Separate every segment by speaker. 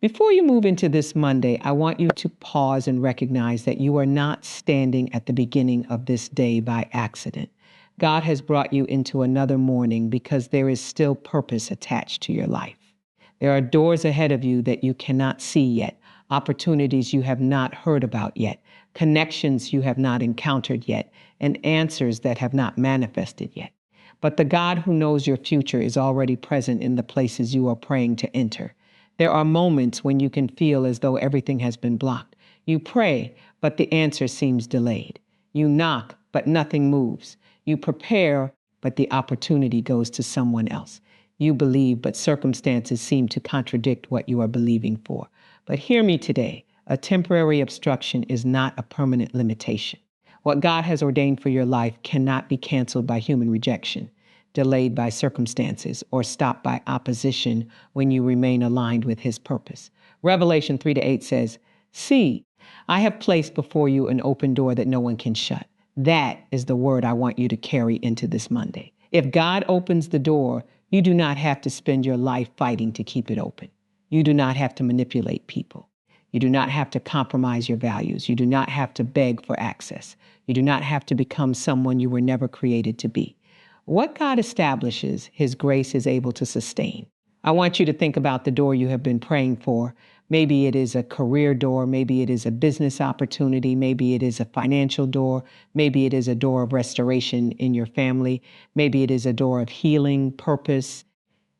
Speaker 1: Before you move into this Monday, I want you to pause and recognize that you are not standing at the beginning of this day by accident. God has brought you into another morning because there is still purpose attached to your life. There are doors ahead of you that you cannot see yet, opportunities you have not heard about yet, connections you have not encountered yet, and answers that have not manifested yet. But the God who knows your future is already present in the places you are praying to enter. There are moments when you can feel as though everything has been blocked. You pray, but the answer seems delayed. You knock, but nothing moves. You prepare, but the opportunity goes to someone else. You believe, but circumstances seem to contradict what you are believing for. But hear me today. A temporary obstruction is not a permanent limitation. What God has ordained for your life cannot be canceled by human rejection, delayed by circumstances, or stopped by opposition when you remain aligned with his purpose. Revelation 3-8 says, "See, I have placed before you an open door that no one can shut." That is the word I want you to carry into this Monday. If God opens the door, you do not have to spend your life fighting to keep it open. You do not have to manipulate people. You do not have to compromise your values. You do not have to beg for access. You do not have to become someone you were never created to be. What God establishes, his grace is able to sustain. I want you to think about the door you have been praying for. Maybe it is a career door. Maybe it is a business opportunity. Maybe it is a financial door. Maybe it is a door of restoration in your family. Maybe it is a door of healing, purpose,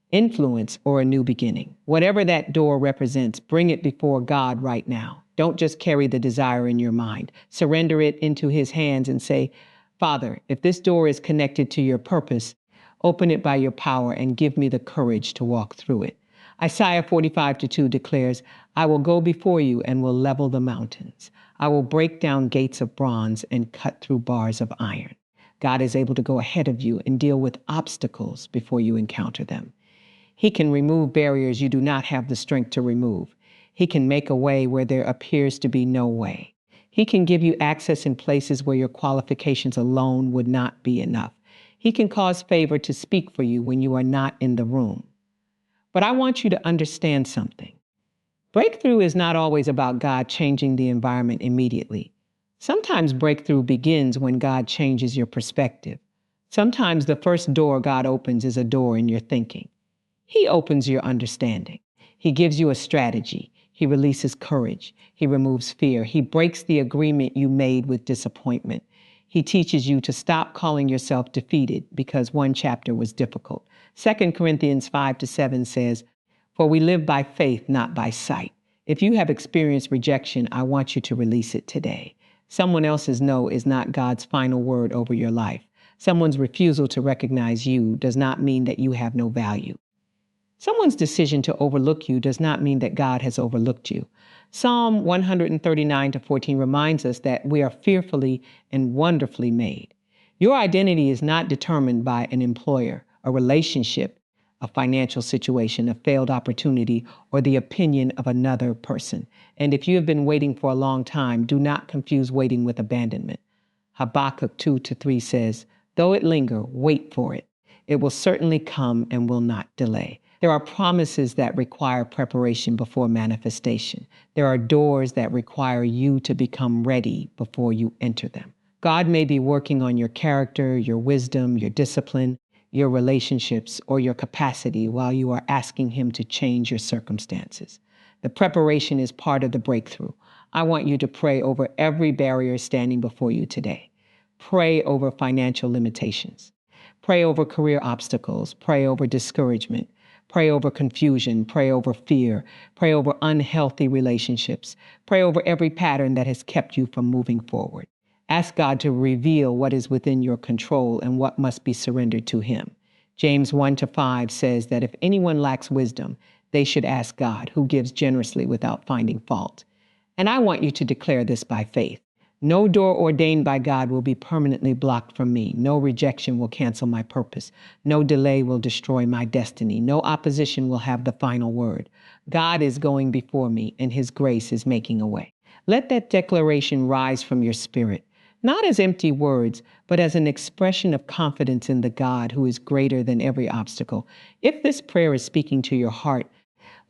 Speaker 1: influence, or a new beginning. Whatever that door represents, bring it before God right now. Don't just carry the desire in your mind. Surrender it into his hands and say, "Father, if this door is connected to your purpose, open it by your power and give me the courage to walk through it." Isaiah 45:2 declares, "I will go before you and will level the mountains. I will break down gates of bronze and cut through bars of iron." God is able to go ahead of you and deal with obstacles before you encounter them. He can remove barriers you do not have the strength to remove. He can make a way where there appears to be no way. He can give you access in places where your qualifications alone would not be enough. He can cause favor to speak for you when you are not in the room. But I want you to understand something. Breakthrough is not always about God changing the environment immediately. Sometimes breakthrough begins when God changes your perspective. Sometimes the first door God opens is a door in your thinking. He opens your understanding. He gives you a strategy. He releases courage. He removes fear. He breaks the agreement you made with disappointment. He teaches you to stop calling yourself defeated because one chapter was difficult. 2 Corinthians 5-7 says, "For we live by faith, not by sight." If you have experienced rejection, I want you to release it today. Someone else's no is not God's final word over your life. Someone's refusal to recognize you does not mean that you have no value. Someone's decision to overlook you does not mean that God has overlooked you. Psalm 139-14 reminds us that we are fearfully and wonderfully made. Your identity is not determined by an employer, a relationship, a financial situation, a failed opportunity, or the opinion of another person. And if you have been waiting for a long time, do not confuse waiting with abandonment. Habakkuk 2-3 says, "Though it linger, wait for it. It will certainly come and will not delay." There are promises that require preparation before manifestation. There are doors that require you to become ready before you enter them. God may be working on your character, your wisdom, your discipline, your relationships, or your capacity while you are asking him to change your circumstances. The preparation is part of the breakthrough. I want you to pray over every barrier standing before you today. Pray over financial limitations. Pray over career obstacles. Pray over discouragement. Pray over confusion. Pray over fear. Pray over unhealthy relationships. Pray over every pattern that has kept you from moving forward. Ask God to reveal what is within your control and what must be surrendered to him. James 1-5 says that if anyone lacks wisdom, they should ask God, who gives generously without finding fault. And I want you to declare this by faith. No door ordained by God will be permanently blocked from me. No rejection will cancel my purpose. No delay will destroy my destiny. No opposition will have the final word. God is going before me, and his grace is making a way. Let that declaration rise from your spirit, not as empty words, but as an expression of confidence in the God who is greater than every obstacle. If this prayer is speaking to your heart,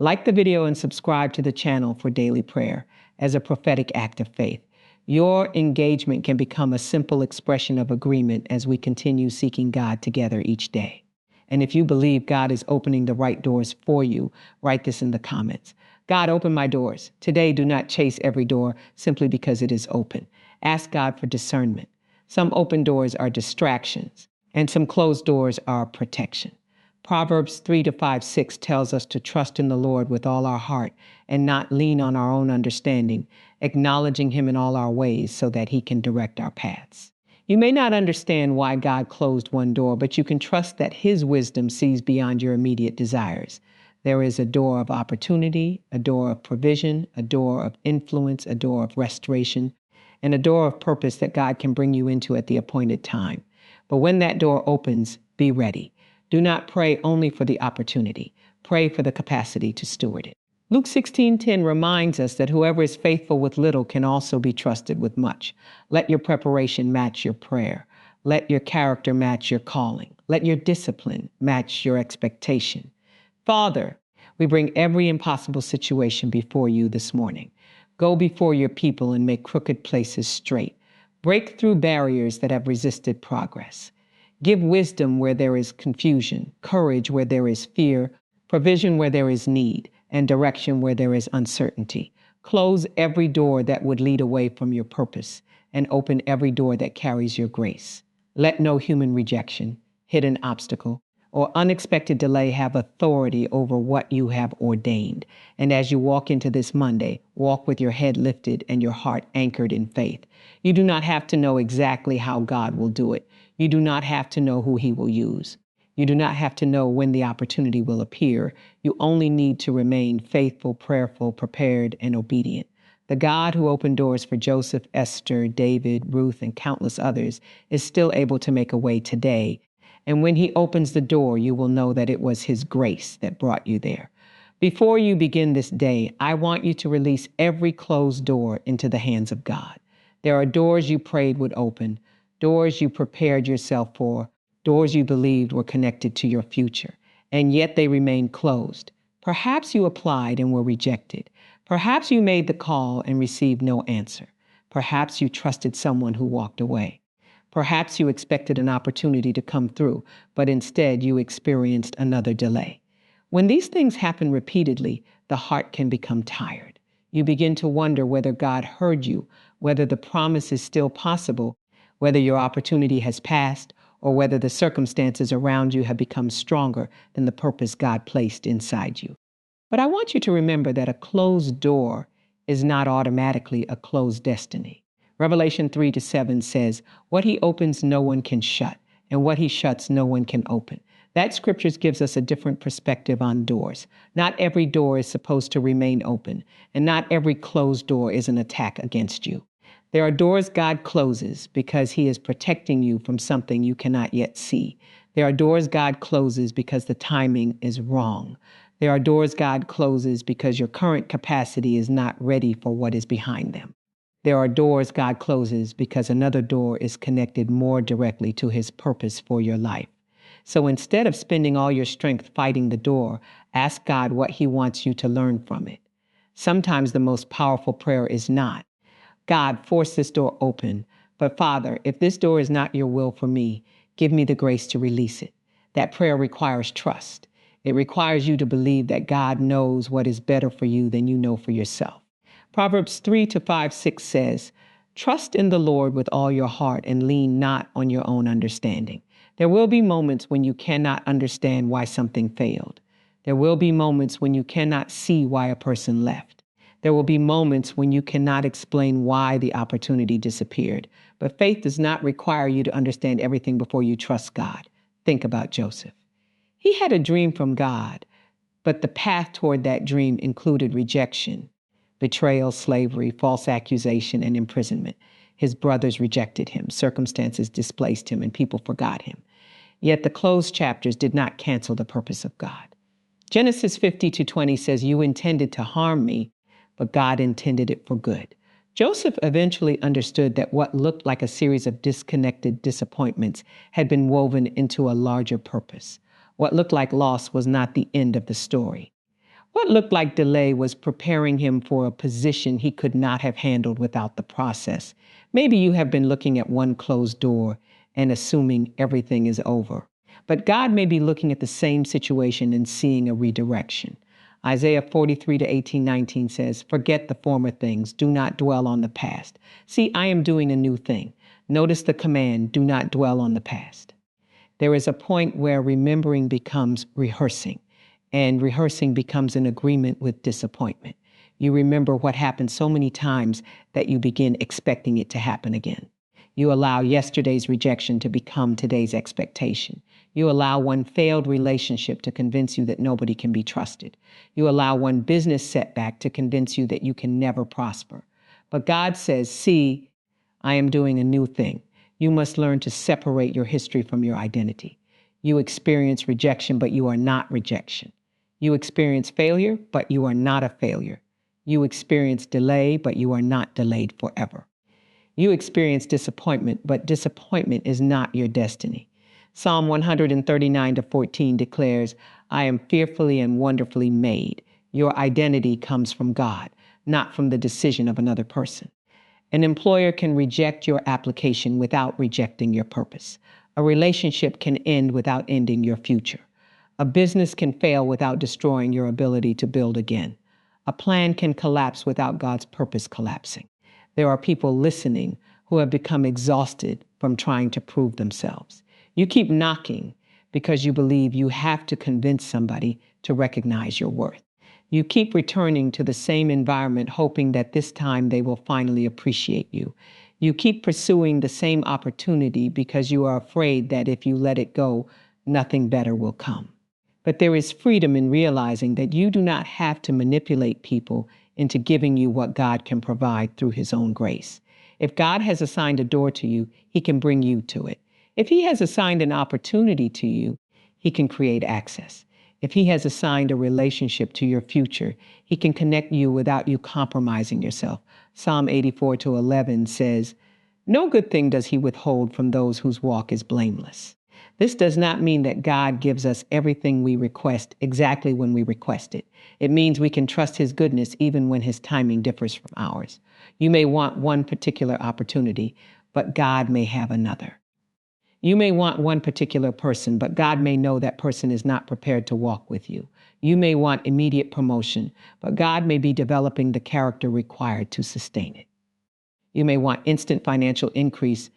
Speaker 1: Like the video and subscribe to the channel for daily prayer as a prophetic act of faith. Your engagement can become a simple expression of agreement as we continue seeking God together each day. And if you believe God is opening the right doors for you, write this in the comments. God, open my doors. Today, do not chase every door simply because it is open. Ask God for discernment. Some open doors are distractions, and some closed doors are protection. Proverbs 3-5-6 tells us to trust in the Lord with all our heart and not lean on our own understanding, acknowledging Him in all our ways so that He can direct our paths. You may not understand why God closed one door, but you can trust that His wisdom sees beyond your immediate desires. There is a door of opportunity, a door of provision, a door of influence, a door of restoration, and a door of purpose that God can bring you into at the appointed time. But when that door opens, be ready. Do not pray only for the opportunity. Pray for the capacity to steward it. Luke 16:10 reminds us that whoever is faithful with little can also be trusted with much. Let your preparation match your prayer. Let your character match your calling. Let your discipline match your expectation. Father, we bring every impossible situation before you this morning. Go before your people and make crooked places straight. Break through barriers that have resisted progress. Give wisdom where there is confusion, courage where there is fear, provision where there is need, and direction where there is uncertainty. Close every door that would lead away from your purpose, and open every door that carries your grace. Let no human rejection, hidden obstacle, or unexpected delay have authority over what you have ordained. And as you walk into this Monday, walk with your head lifted and your heart anchored in faith. You do not have to know exactly how God will do it. You do not have to know who He will use. You do not have to know when the opportunity will appear. You only need to remain faithful, prayerful, prepared, and obedient. The God who opened doors for Joseph, Esther, David, Ruth, and countless others is still able to make a way today. And when He opens the door, you will know that it was His grace that brought you there. Before you begin this day, I want you to release every closed door into the hands of God. There are doors you prayed would open, doors you prepared yourself for, doors you believed were connected to your future, and yet they remain closed. Perhaps you applied and were rejected. Perhaps you made the call and received no answer. Perhaps you trusted someone who walked away. Perhaps you expected an opportunity to come through, but instead you experienced another delay. When these things happen repeatedly, the heart can become tired. You begin to wonder whether God heard you, whether the promise is still possible, whether your opportunity has passed, or whether the circumstances around you have become stronger than the purpose God placed inside you. But I want you to remember that a closed door is not automatically a closed destiny. Revelation 3-7 says, what He opens, no one can shut, and what He shuts, no one can open. That scripture gives us a different perspective on doors. Not every door is supposed to remain open, and not every closed door is an attack against you. There are doors God closes because He is protecting you from something you cannot yet see. There are doors God closes because the timing is wrong. There are doors God closes because your current capacity is not ready for what is behind them. There are doors God closes because another door is connected more directly to His purpose for your life. So instead of spending all your strength fighting the door, ask God what He wants you to learn from it. Sometimes the most powerful prayer is not, God, force this door open, but Father, if this door is not your will for me, give me the grace to release it. That prayer requires trust. It requires you to believe that God knows what is better for you than you know for yourself. Proverbs 3-5-6 says, trust in the Lord with all your heart and lean not on your own understanding. There will be moments when you cannot understand why something failed. There will be moments when you cannot see why a person left. There will be moments when you cannot explain why the opportunity disappeared. But faith does not require you to understand everything before you trust God. Think about Joseph. He had a dream from God, but the path toward that dream included rejection, betrayal, slavery, false accusation, and imprisonment. His brothers rejected him, circumstances displaced him, and people forgot him. Yet the closed chapters did not cancel the purpose of God. Genesis 50-20 says, you intended to harm me, but God intended it for good. Joseph eventually understood that what looked like a series of disconnected disappointments had been woven into a larger purpose. What looked like loss was not the end of the story. What looked like delay was preparing him for a position he could not have handled without the process. Maybe you have been looking at one closed door and assuming everything is over. But God may be looking at the same situation and seeing a redirection. Isaiah 43 to 18:19 says, "Forget the former things, do not dwell on the past. See, I am doing a new thing." Notice the command, do not dwell on the past. There is a point where remembering becomes rehearsing, and rehearsing becomes an agreement with disappointment. You remember what happened so many times that you begin expecting it to happen again. You allow yesterday's rejection to become today's expectation. You allow one failed relationship to convince you that nobody can be trusted. You allow one business setback to convince you that you can never prosper. But God says, see, I am doing a new thing. You must learn to separate your history from your identity. You experience rejection, but you are not rejection. You experience failure, but you are not a failure. You experience delay, but you are not delayed forever. You experience disappointment, but disappointment is not your destiny. Psalm 139 to 14 declares, I am fearfully and wonderfully made. Your identity comes from God, not from the decision of another person. An employer can reject your application without rejecting your purpose. A relationship can end without ending your future. A business can fail without destroying your ability to build again. A plan can collapse without God's purpose collapsing. There are people listening who have become exhausted from trying to prove themselves. You keep knocking because you believe you have to convince somebody to recognize your worth. You keep returning to the same environment hoping that this time they will finally appreciate you. You keep pursuing the same opportunity because you are afraid that if you let it go, nothing better will come. But there is freedom in realizing that you do not have to manipulate people into giving you what God can provide through his own grace. If God has assigned a door to you, he can bring you to it. If he has assigned an opportunity to you, he can create access. If he has assigned a relationship to your future, he can connect you without you compromising yourself. Psalm 84 to 11 says, no good thing does he withhold from those whose walk is blameless. This does not mean that God gives us everything we request exactly when we request it. It means we can trust his goodness even when his timing differs from ours. You may want one particular opportunity, but God may have another. You may want one particular person, but God may know that person is not prepared to walk with you. You may want immediate promotion, but God may be developing the character required to sustain it. You may want instant financial increase,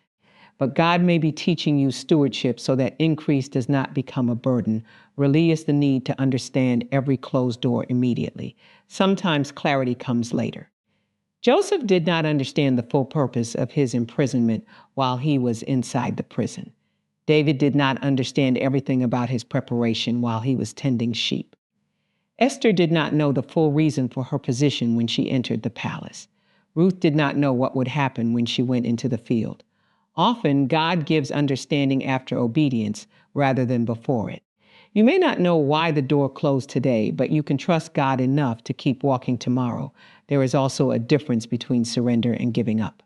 Speaker 1: but God may be teaching you stewardship so that increase does not become a burden. Release the need to understand every closed door immediately. Sometimes clarity comes later. Joseph did not understand the full purpose of his imprisonment while he was inside the prison. David did not understand everything about his preparation while he was tending sheep. Esther did not know the full reason for her position when she entered the palace. Ruth did not know what would happen when she went into the field. Often, God gives understanding after obedience rather than before it. You may not know why the door closed today, but you can trust God enough to keep walking tomorrow. There is also a difference between surrender and giving up.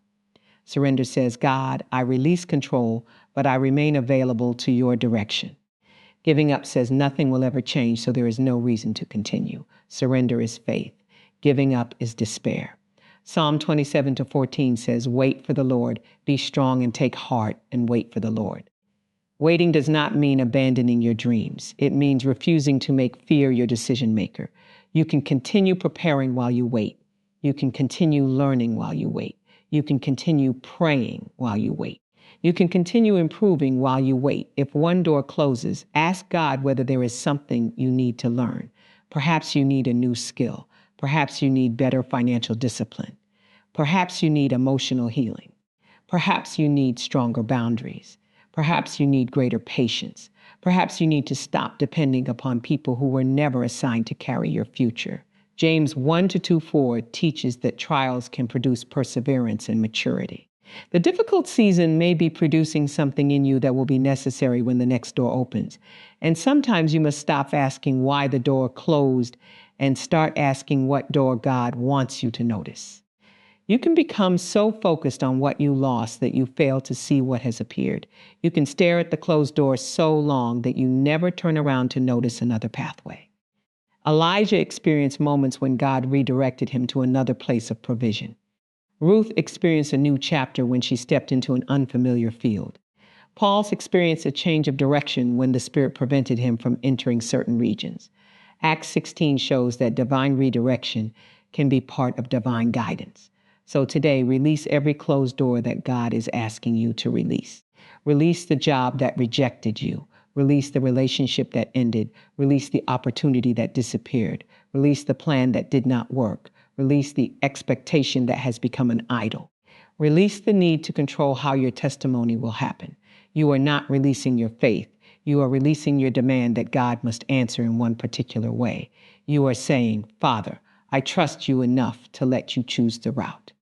Speaker 1: Surrender says, God, I release control, but I remain available to your direction. Giving up says nothing will ever change, so there is no reason to continue. Surrender is faith. Giving up is despair. Psalm 27 to 14 says, wait for the Lord, be strong and take heart and wait for the Lord. Waiting does not mean abandoning your dreams. It means refusing to make fear your decision maker. You can continue preparing while you wait. You can continue learning while you wait. You can continue praying while you wait. You can continue improving while you wait. If one door closes, ask God whether there is something you need to learn. Perhaps you need a new skill. Perhaps you need better financial discipline. Perhaps you need emotional healing. Perhaps you need stronger boundaries. Perhaps you need greater patience. Perhaps you need to stop depending upon people who were never assigned to carry your future. James 1 to 2:4 teaches that trials can produce perseverance and maturity. The difficult season may be producing something in you that will be necessary when the next door opens. And sometimes you must stop asking why the door closed and start asking what door God wants you to notice. You can become so focused on what you lost that you fail to see what has appeared. You can stare at the closed door so long that you never turn around to notice another pathway. Elijah experienced moments when God redirected him to another place of provision. Ruth experienced a new chapter when she stepped into an unfamiliar field. Paul's experienced a change of direction when the Spirit prevented him from entering certain regions. Acts 16 shows that divine redirection can be part of divine guidance. So today, release every closed door that God is asking you to release. Release the job that rejected you. Release the relationship that ended. Release the opportunity that disappeared. Release the plan that did not work. Release the expectation that has become an idol. Release the need to control how your testimony will happen. You are not releasing your faith. You are releasing your demand that God must answer in one particular way. You are saying, Father, I trust you enough to let you choose the route.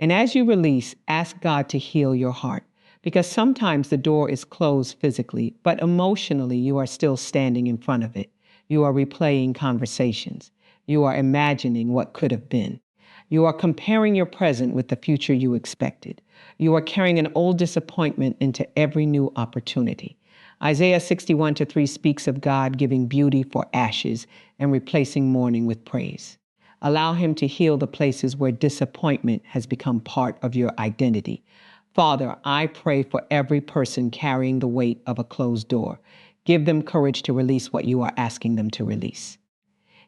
Speaker 1: And as you release, ask God to heal your heart, because sometimes the door is closed physically, but emotionally you are still standing in front of it. You are replaying conversations. You are imagining what could have been. You are comparing your present with the future you expected. You are carrying an old disappointment into every new opportunity. Isaiah 61:3 speaks of God giving beauty for ashes and replacing mourning with praise. Allow him to heal the places where disappointment has become part of your identity. Father, I pray for every person carrying the weight of a closed door. Give them courage to release what you are asking them to release.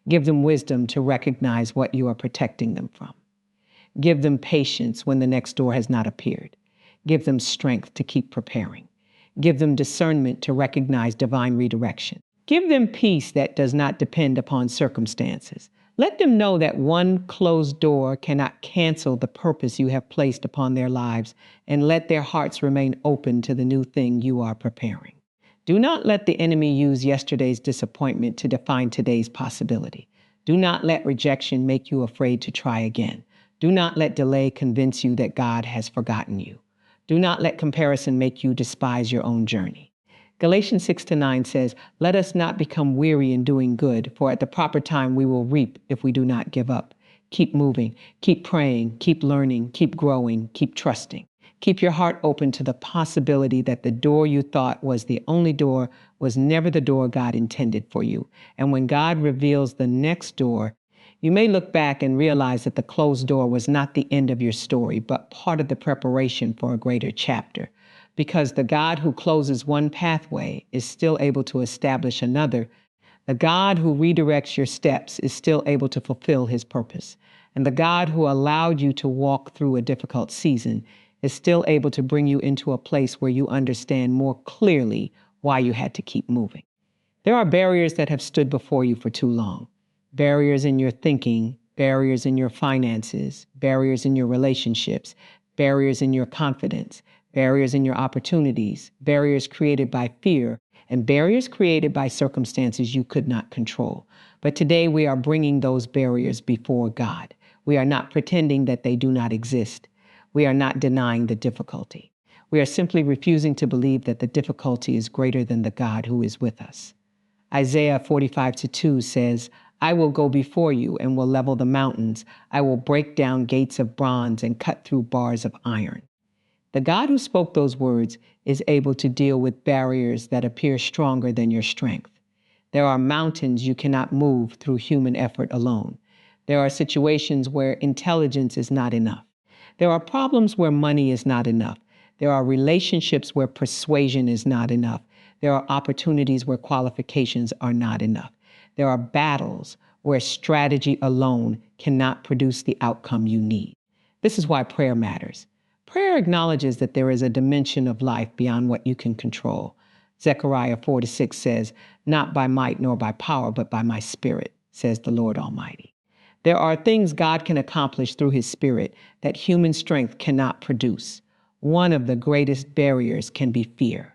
Speaker 1: Give them wisdom to recognize what you are protecting them from. Give them patience when the next door has not appeared. Give them strength to keep preparing. Give them discernment to recognize divine redirection. Give them peace that does not depend upon circumstances. Let them know that one closed door cannot cancel the purpose you have placed upon their lives, and let their hearts remain open to the new thing you are preparing. Do not let the enemy use yesterday's disappointment to define today's possibility. Do not let rejection make you afraid to try again. Do not let delay convince you that God has forgotten you. Do not let comparison make you despise your own journey. Galatians 6-9 says, let us not become weary in doing good, for at the proper time we will reap if we do not give up. Keep moving, keep praying, keep learning, keep growing, keep trusting. Keep your heart open to the possibility that the door you thought was the only door was never the door God intended for you. And when God reveals the next door, you may look back and realize that the closed door was not the end of your story, but part of the preparation for a greater chapter. Because the God who closes one pathway is still able to establish another. The God who redirects your steps is still able to fulfill his purpose. And the God who allowed you to walk through a difficult season is still able to bring you into a place where you understand more clearly why you had to keep moving. There are barriers that have stood before you for too long. Barriers in your thinking, barriers in your finances, barriers in your relationships, barriers in your confidence, barriers in your opportunities, barriers created by fear, and barriers created by circumstances you could not control. But today we are bringing those barriers before God. We are not pretending that they do not exist. We are not denying the difficulty. We are simply refusing to believe that the difficulty is greater than the God who is with us. Isaiah 45:2 says, I will go before you and will level the mountains. I will break down gates of bronze and cut through bars of iron. The God who spoke those words is able to deal with barriers that appear stronger than your strength. There are mountains you cannot move through human effort alone. There are situations where intelligence is not enough. There are problems where money is not enough. There are relationships where persuasion is not enough. There are opportunities where qualifications are not enough. There are battles where strategy alone cannot produce the outcome you need. This is why prayer matters. Prayer acknowledges that there is a dimension of life beyond what you can control. Zechariah 4:6 says, not by might nor by power, but by my spirit, says the Lord Almighty. There are things God can accomplish through his spirit that human strength cannot produce. One of the greatest barriers can be fear.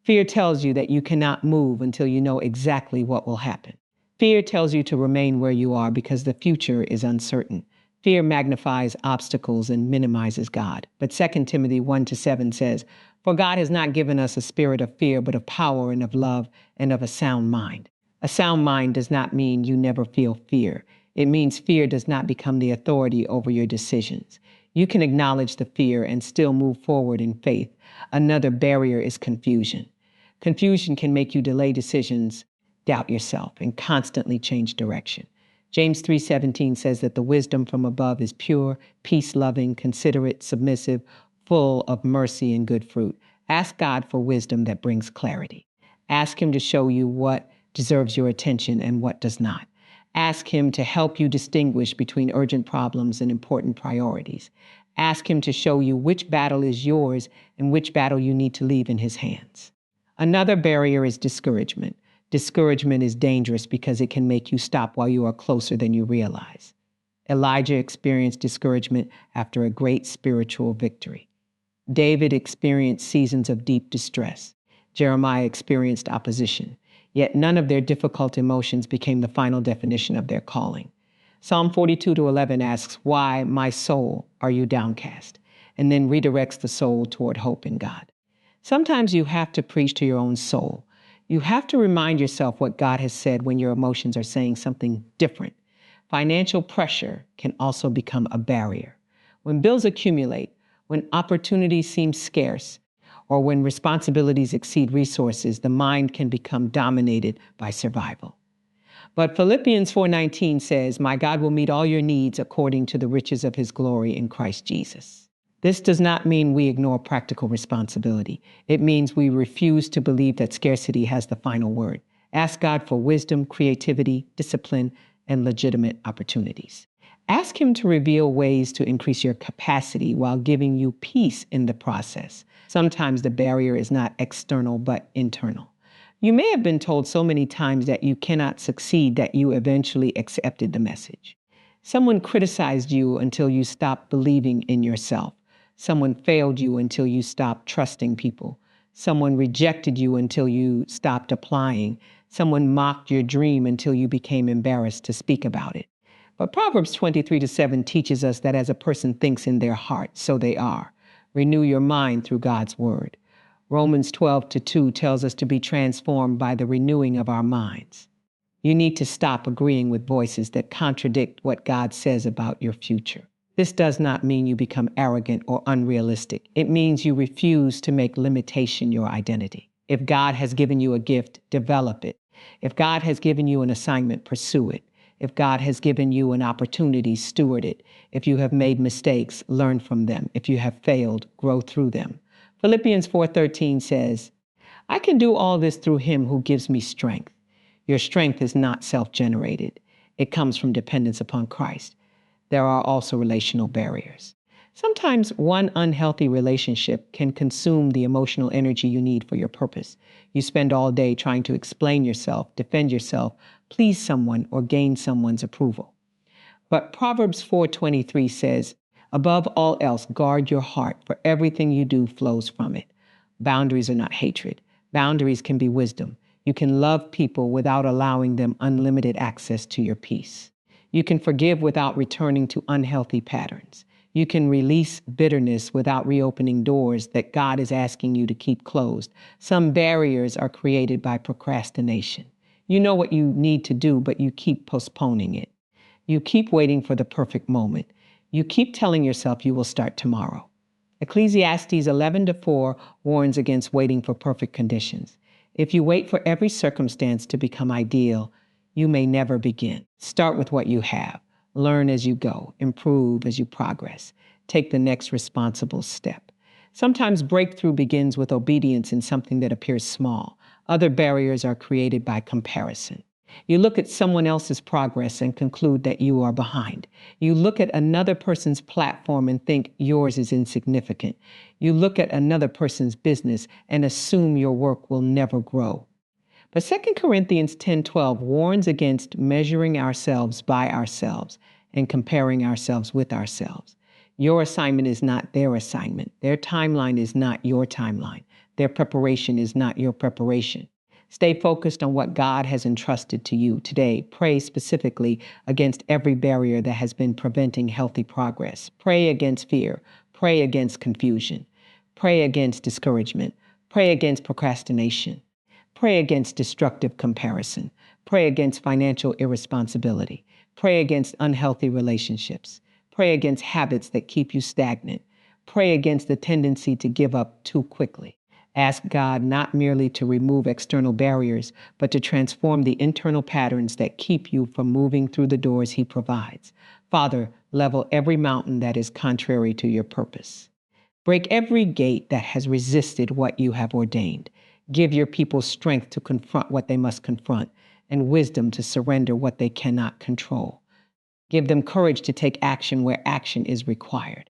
Speaker 1: Fear tells you that you cannot move until you know exactly what will happen. Fear tells you to remain where you are because the future is uncertain. Fear magnifies obstacles and minimizes God. But 2 Timothy 1-7 says, for God has not given us a spirit of fear, but of power and of love and of a sound mind. A sound mind does not mean you never feel fear. It means fear does not become the authority over your decisions. You can acknowledge the fear and still move forward in faith. Another barrier is confusion. Confusion can make you delay decisions doubt yourself, and constantly change direction. James 3:17 says that the wisdom from above is pure, peace-loving, considerate, submissive, full of mercy and good fruit. Ask God for wisdom that brings clarity. Ask him to show you what deserves your attention and what does not. Ask him to help you distinguish between urgent problems and important priorities. Ask him to show you which battle is yours and which battle you need to leave in his hands. Another barrier is discouragement. Discouragement is dangerous because it can make you stop while you are closer than you realize. Elijah experienced discouragement after a great spiritual victory. David experienced seasons of deep distress. Jeremiah experienced opposition. Yet none of their difficult emotions became the final definition of their calling. Psalm 42:11 asks, "Why, my soul, are you downcast?" and then redirects the soul toward hope in God. Sometimes you have to preach to your own soul. You have to remind yourself what God has said when your emotions are saying something different. Financial pressure can also become a barrier. When bills accumulate, when opportunities seem scarce, or when responsibilities exceed resources, the mind can become dominated by survival. But Philippians 4:19 says, "My God will meet all your needs according to the riches of his glory in Christ Jesus." This does not mean we ignore practical responsibility. It means we refuse to believe that scarcity has the final word. Ask God for wisdom, creativity, discipline, and legitimate opportunities. Ask him to reveal ways to increase your capacity while giving you peace in the process. Sometimes the barrier is not external, but internal. You may have been told so many times that you cannot succeed that you eventually accepted the message. Someone criticized you until you stopped believing in yourself. Someone failed you until you stopped trusting people. Someone rejected you until you stopped applying. Someone mocked your dream until you became embarrassed to speak about it. But Proverbs 23:7 teaches us that as a person thinks in their heart, so they are. Renew your mind through God's word. Romans 12:2 tells us to be transformed by the renewing of our minds. You need to stop agreeing with voices that contradict what God says about your future. This does not mean you become arrogant or unrealistic. It means you refuse to make limitation your identity. If God has given you a gift, develop it. If God has given you an assignment, pursue it. If God has given you an opportunity, steward it. If you have made mistakes, learn from them. If you have failed, grow through them. Philippians 4:13 says, "I can do all this through him who gives me strength." Your strength is not self-generated. It comes from dependence upon Christ. There are also relational barriers. Sometimes one unhealthy relationship can consume the emotional energy you need for your purpose. You spend all day trying to explain yourself, defend yourself, please someone, or gain someone's approval. But Proverbs 4:23 says, "Above all else, guard your heart, for everything you do flows from it." Boundaries are not hatred. Boundaries can be wisdom. You can love people without allowing them unlimited access to your peace. You can forgive without returning to unhealthy patterns. You can release bitterness without reopening doors that God is asking you to keep closed. Some barriers are created by procrastination. You know what you need to do, but you keep postponing it. You keep waiting for the perfect moment. You keep telling yourself you will start tomorrow. Ecclesiastes 11:4 warns against waiting for perfect conditions. If you wait for every circumstance to become ideal, you may never begin. Start with what you have. Learn as you go. Improve as you progress. Take the next responsible step. Sometimes breakthrough begins with obedience in something that appears small. Other barriers are created by comparison. You look at someone else's progress and conclude that you are behind. You look at another person's platform and think yours is insignificant. You look at another person's business and assume your work will never grow. But 2 Corinthians 10:12 warns against measuring ourselves by ourselves and comparing ourselves with ourselves. Your assignment is not their assignment. Their timeline is not your timeline. Their preparation is not your preparation. Stay focused on what God has entrusted to you today. Pray specifically against every barrier that has been preventing healthy progress. Pray against fear. Pray against confusion. Pray against discouragement. Pray against procrastination. Pray against destructive comparison. Pray against financial irresponsibility. Pray against unhealthy relationships. Pray against habits that keep you stagnant. Pray against the tendency to give up too quickly. Ask God not merely to remove external barriers, but to transform the internal patterns that keep you from moving through the doors He provides. Father, level every mountain that is contrary to your purpose. Break every gate that has resisted what you have ordained. Give your people strength to confront what they must confront and wisdom to surrender what they cannot control. Give them courage to take action where action is required.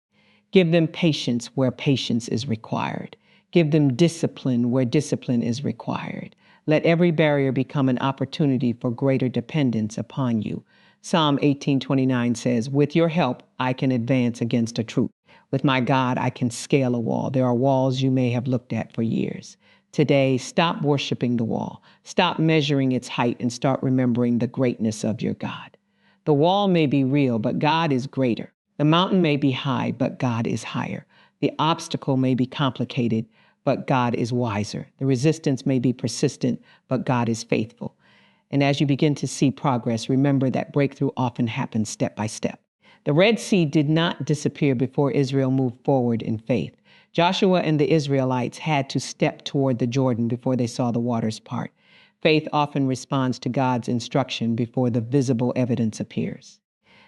Speaker 1: Give them patience where patience is required. Give them discipline where discipline is required. Let every barrier become an opportunity for greater dependence upon you. Psalm 18:29 says, "With your help, I can advance against a troop. With my God, I can scale a wall. There are walls you may have looked at for years. Today, stop worshiping the wall. Stop measuring its height and start remembering the greatness of your God. The wall may be real, but God is greater. The mountain may be high, but God is higher. The obstacle may be complicated, but God is wiser. The resistance may be persistent, but God is faithful." And as you begin to see progress, remember that breakthrough often happens step by step. The Red Sea did not disappear before Israel moved forward in faith. Joshua and the Israelites had to step toward the Jordan before they saw the waters part. Faith often responds to God's instruction before the visible evidence appears.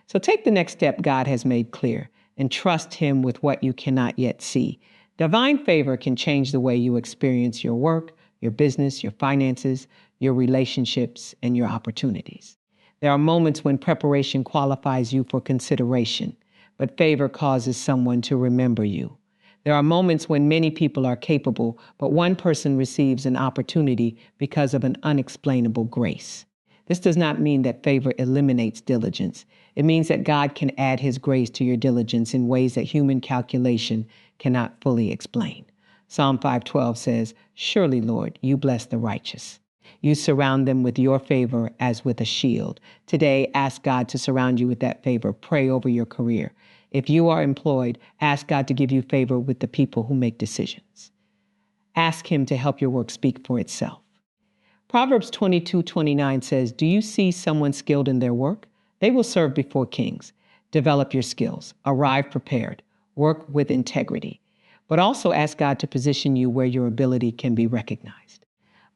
Speaker 1: So take the next step God has made clear and trust Him with what you cannot yet see. Divine favor can change the way you experience your work, your business, your finances, your relationships, and your opportunities. There are moments when preparation qualifies you for consideration, but favor causes someone to remember you. There are moments when many people are capable, but one person receives an opportunity because of an unexplainable grace. This does not mean that favor eliminates diligence. It means that God can add His grace to your diligence in ways that human calculation cannot fully explain. Psalm 5:12 says, "Surely, Lord, you bless the righteous. You surround them with your favor as with a shield." Today, ask God to surround you with that favor. Pray over your career. If you are employed, ask God to give you favor with the people who make decisions. Ask Him to help your work speak for itself. Proverbs 22:29 says, "Do you see someone skilled in their work? They will serve before kings." Develop your skills. Arrive prepared. Work with integrity. But also ask God to position you where your ability can be recognized.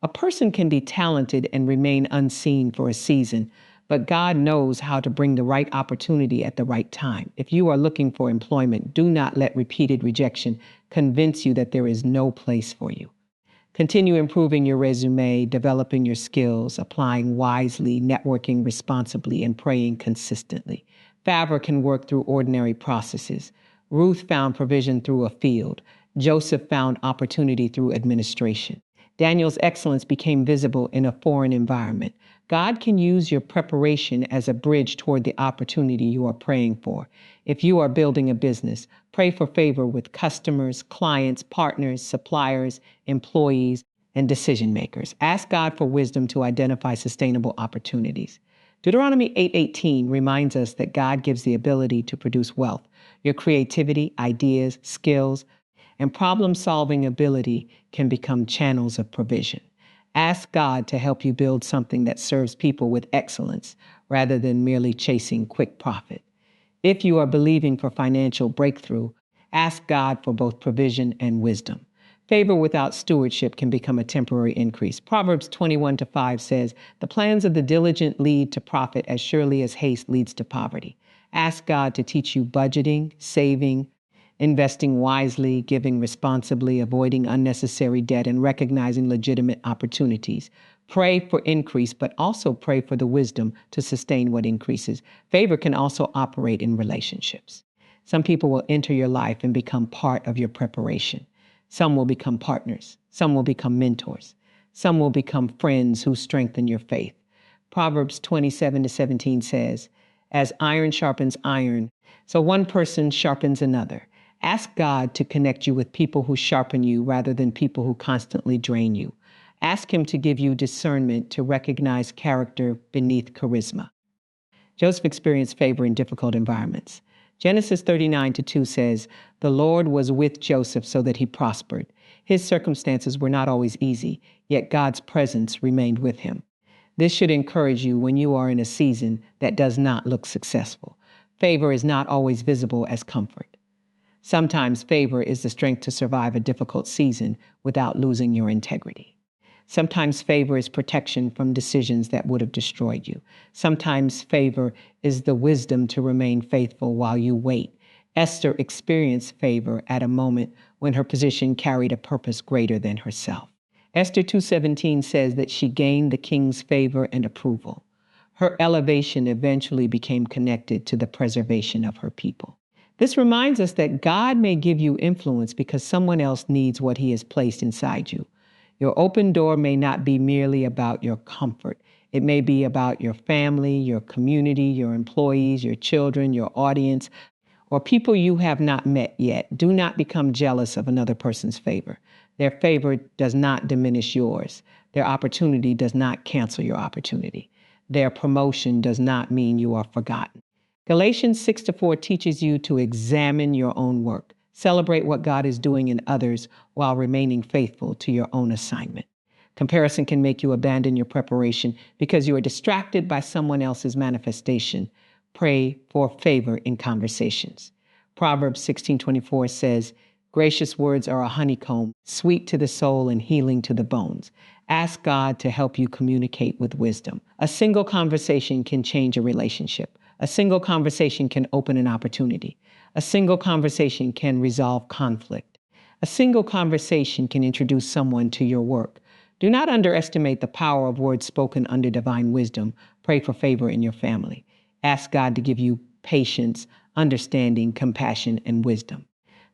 Speaker 1: A person can be talented and remain unseen for a season, but God knows how to bring the right opportunity at the right time. If you are looking for employment, do not let repeated rejection convince you that there is no place for you. Continue improving your resume, developing your skills, applying wisely, networking responsibly, and praying consistently. Favor can work through ordinary processes. Ruth found provision through a field. Joseph found opportunity through administration. Daniel's excellence became visible in a foreign environment. God can use your preparation as a bridge toward the opportunity you are praying for. If you are building a business, pray for favor with customers, clients, partners, suppliers, employees, and decision makers. Ask God for wisdom to identify sustainable opportunities. Deuteronomy 8:18 reminds us that God gives the ability to produce wealth. Your creativity, ideas, skills, and problem-solving ability can become channels of provision. Ask God to help you build something that serves people with excellence rather than merely chasing quick profit. If you are believing for financial breakthrough, ask God for both provision and wisdom. Favor without stewardship can become a temporary increase. Proverbs 21:5 says, "The plans of the diligent lead to profit as surely as haste leads to poverty." Ask God to teach you budgeting, saving, investing wisely, giving responsibly, avoiding unnecessary debt, and recognizing legitimate opportunities. Pray for increase, but also pray for the wisdom to sustain what increases. Favor can also operate in relationships. Some people will enter your life and become part of your preparation. Some will become partners. Some will become mentors. Some will become friends who strengthen your faith. Proverbs 27:17 says, "As iron sharpens iron, so one person sharpens another." Ask God to connect you with people who sharpen you rather than people who constantly drain you. Ask Him to give you discernment to recognize character beneath charisma. Joseph experienced favor in difficult environments. Genesis 39:2 says, "The Lord was with Joseph so that he prospered. His circumstances were not always easy, yet God's presence remained with him." This should encourage you when you are in a season that does not look successful. Favor is not always visible as comfort. Sometimes favor is the strength to survive a difficult season without losing your integrity. Sometimes favor is protection from decisions that would have destroyed you. Sometimes favor is the wisdom to remain faithful while you wait. Esther experienced favor at a moment when her position carried a purpose greater than herself. Esther 2:17 says that she gained the king's favor and approval. Her elevation eventually became connected to the preservation of her people. This reminds us that God may give you influence because someone else needs what he has placed inside you. Your open door may not be merely about your comfort. It may be about your family, your community, your employees, your children, your audience, or people you have not met yet. Do not become jealous of another person's favor. Their favor does not diminish yours. Their opportunity does not cancel your opportunity. Their promotion does not mean you are forgotten. Galatians 6-4 teaches you to examine your own work. Celebrate what God is doing in others while remaining faithful to your own assignment. Comparison can make you abandon your preparation because you are distracted by someone else's manifestation. Pray for favor in conversations. Proverbs 16:24 says, "Gracious words are a honeycomb, sweet to the soul and healing to the bones." Ask God to help you communicate with wisdom. A single conversation can change a relationship. A single conversation can open an opportunity. A single conversation can resolve conflict. A single conversation can introduce someone to your work. Do not underestimate the power of words spoken under divine wisdom. Pray for favor in your family. Ask God to give you patience, understanding, compassion, and wisdom.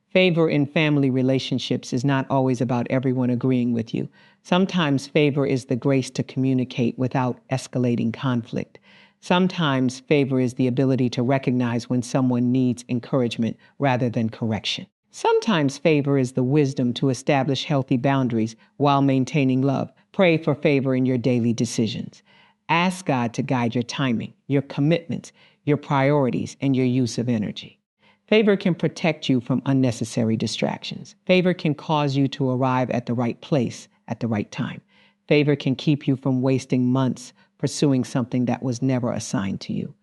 Speaker 1: Favor in family relationships is not always about everyone agreeing with you. Sometimes favor is the grace to communicate without escalating conflict. Sometimes favor is the ability to recognize when someone needs encouragement rather than correction. Sometimes favor is the wisdom to establish healthy boundaries while maintaining love. Pray for favor in your daily decisions. Ask God to guide your timing, your commitments, your priorities, and your use of energy. Favor can protect you from unnecessary distractions. Favor can cause you to arrive at the right place at the right time. Favor can keep you from wasting months pursuing something that was never assigned to you.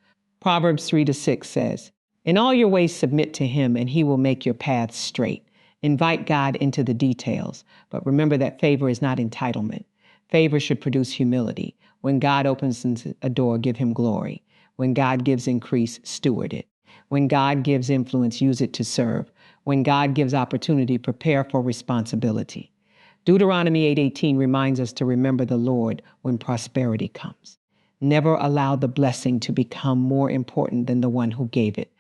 Speaker 1: Proverbs 3-6 says, "In all your ways submit to him, and he will make your paths straight." Invite God into the details, but remember that favor is not entitlement. Favor should produce humility. When God opens a door, give him glory. When God gives increase, steward it. When God gives influence, use it to serve. When God gives opportunity, prepare for responsibility. Deuteronomy 8:18 reminds us to remember the Lord when prosperity comes. Never allow the blessing to become more important than the one who gave it.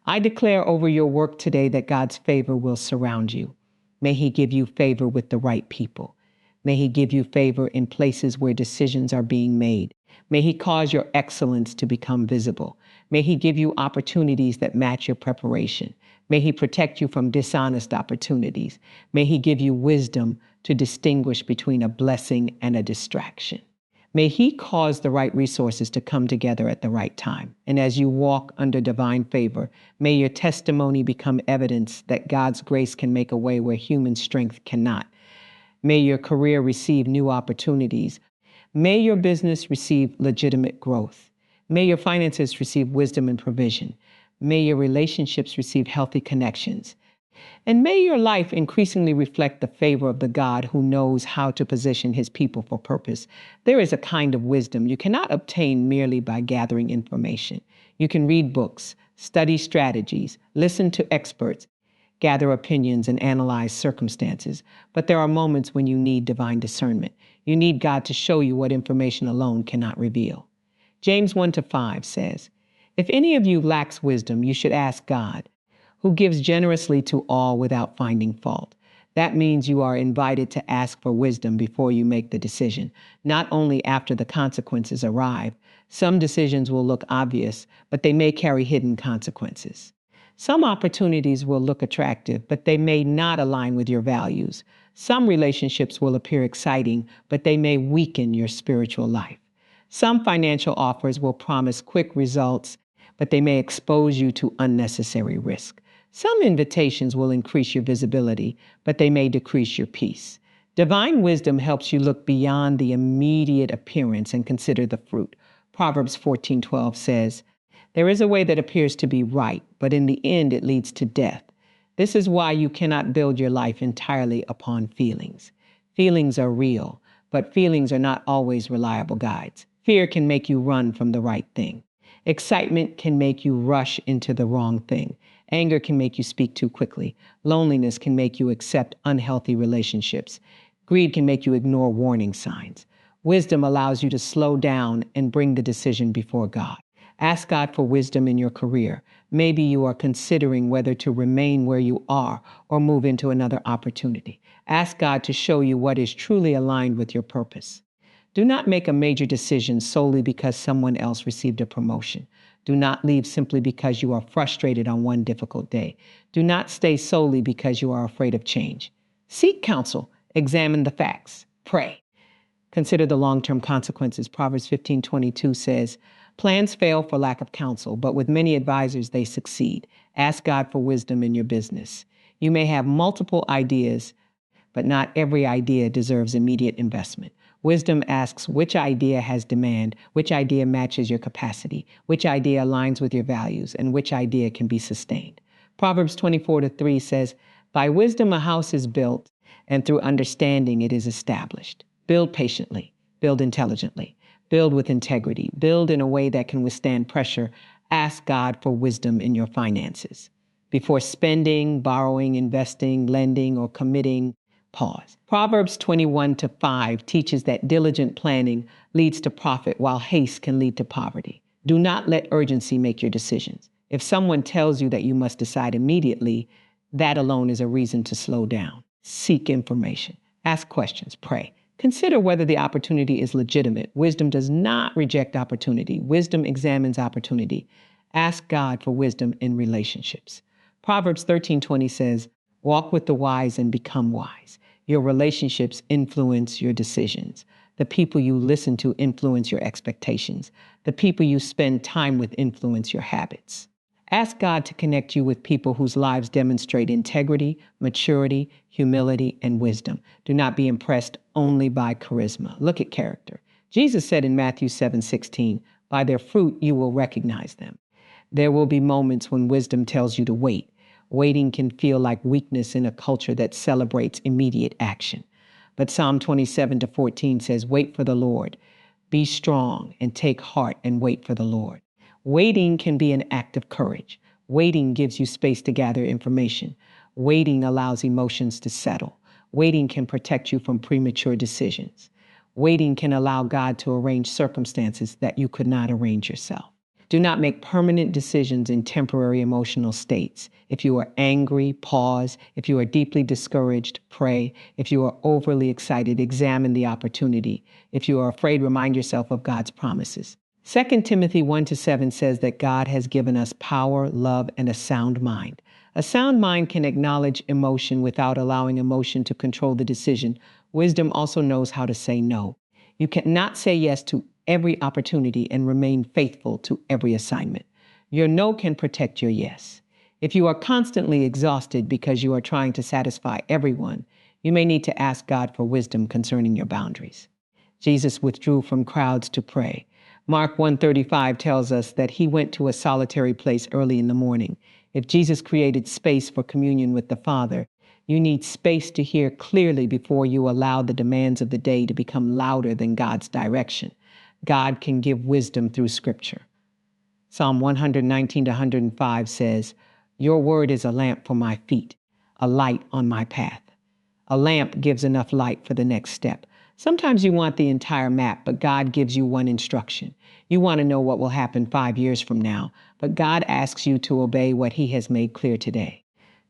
Speaker 1: I declare over your work today that God's favor will surround you. May he give you favor with the right people. May he give you favor in places where decisions are being made. May he cause your excellence to become visible. May he give you opportunities that match your preparation. May he protect you from dishonest opportunities. May he give you wisdom to distinguish between a blessing and a distraction. May he cause the right resources to come together at the right time. And as you walk under divine favor, may your testimony become evidence that God's grace can make a way where human strength cannot. May your career receive new opportunities. May your business receive legitimate growth. May your finances receive wisdom and provision. May your relationships receive healthy connections. And may your life increasingly reflect the favor of the God who knows how to position his people for purpose. There is a kind of wisdom you cannot obtain merely by gathering information. You can read books, study strategies, listen to experts, gather opinions, and analyze circumstances. But there are moments when you need divine discernment. You need God to show you what information alone cannot reveal. James 1-5 says, "If any of you lacks wisdom, you should ask God, who gives generously to all without finding fault." That means you are invited to ask for wisdom before you make the decision, not only after the consequences arrive. Some decisions will look obvious, but they may carry hidden consequences. Some opportunities will look attractive, but they may not align with your values. Some relationships will appear exciting, but they may weaken your spiritual life. Some financial offers will promise quick results, but they may expose you to unnecessary risk. Some invitations will increase your visibility, but they may decrease your peace. Divine wisdom helps you look beyond the immediate appearance and consider the fruit. Proverbs 14:12 says, "There is a way that appears to be right, but in the end it leads to death. This is why you cannot build your life entirely upon feelings. Feelings are real, but feelings are not always reliable guides. Fear can make you run from the right thing. Excitement can make you rush into the wrong thing. Anger can make you speak too quickly. Loneliness can make you accept unhealthy relationships. Greed can make you ignore warning signs. Wisdom allows you to slow down and bring the decision before God. Ask God for wisdom in your career. Maybe you are considering whether to remain where you are or move into another opportunity. Ask God to show you what is truly aligned with your purpose. Do not make a major decision solely because someone else received a promotion. Do not leave simply because you are frustrated on one difficult day. Do not stay solely because you are afraid of change. Seek counsel. Examine the facts. Pray. Consider the long-term consequences. Proverbs 15:22 says, "Plans fail for lack of counsel, but with many advisors they succeed." Ask God for wisdom in your business. You may have multiple ideas, but not every idea deserves immediate investment. Wisdom asks which idea has demand, which idea matches your capacity, which idea aligns with your values, and which idea can be sustained. Proverbs 24:3 says, "By wisdom a house is built, and through understanding it is established." Build patiently, build intelligently, build with integrity, build in a way that can withstand pressure. Ask God for wisdom in your finances. Before spending, borrowing, investing, lending, or committing, pause. Proverbs 21:5 teaches that diligent planning leads to profit while haste can lead to poverty. Do not let urgency make your decisions. If someone tells you that you must decide immediately, that alone is a reason to slow down. Seek information. Ask questions. Pray. Consider whether the opportunity is legitimate. Wisdom does not reject opportunity. Wisdom examines opportunity. Ask God for wisdom in relationships. Proverbs 13:20 says, "Walk with the wise and become wise." Your relationships influence your decisions. The people you listen to influence your expectations. The people you spend time with influence your habits. Ask God to connect you with people whose lives demonstrate integrity, maturity, humility, and wisdom. Do not be impressed only by charisma. Look at character. Jesus said in Matthew 7:16, "By their fruit you will recognize them." There will be moments when wisdom tells you to wait. Waiting can feel like weakness in a culture that celebrates immediate action. But Psalm 27:14 says, "Wait for the Lord. Be strong and take heart and wait for the Lord." Waiting can be an act of courage. Waiting gives you space to gather information. Waiting allows emotions to settle. Waiting can protect you from premature decisions. Waiting can allow God to arrange circumstances that you could not arrange yourself. Do not make permanent decisions in temporary emotional states. If you are angry, pause. If you are deeply discouraged, pray. If you are overly excited, examine the opportunity. If you are afraid, remind yourself of God's promises. 2 Timothy 1-7 says that God has given us power, love, and a sound mind. A sound mind can acknowledge emotion without allowing emotion to control the decision. Wisdom also knows how to say no. You cannot say yes to every opportunity and remain faithful to every assignment. Your no can protect your yes. If you are constantly exhausted because you are trying to satisfy everyone, you may need to ask God for wisdom concerning your boundaries. Jesus withdrew from crowds to pray. Mark 1:35 tells us that he went to a solitary place early in the morning. If Jesus created space for communion with the Father, you need space to hear clearly before you allow the demands of the day to become louder than God's direction. God can give wisdom through Scripture. Psalm 119-105 says, "Your word is a lamp for my feet, a light on my path." A lamp gives enough light for the next step. Sometimes you want the entire map, but God gives you one instruction. You want to know what will happen 5 years from now, but God asks you to obey what he has made clear today.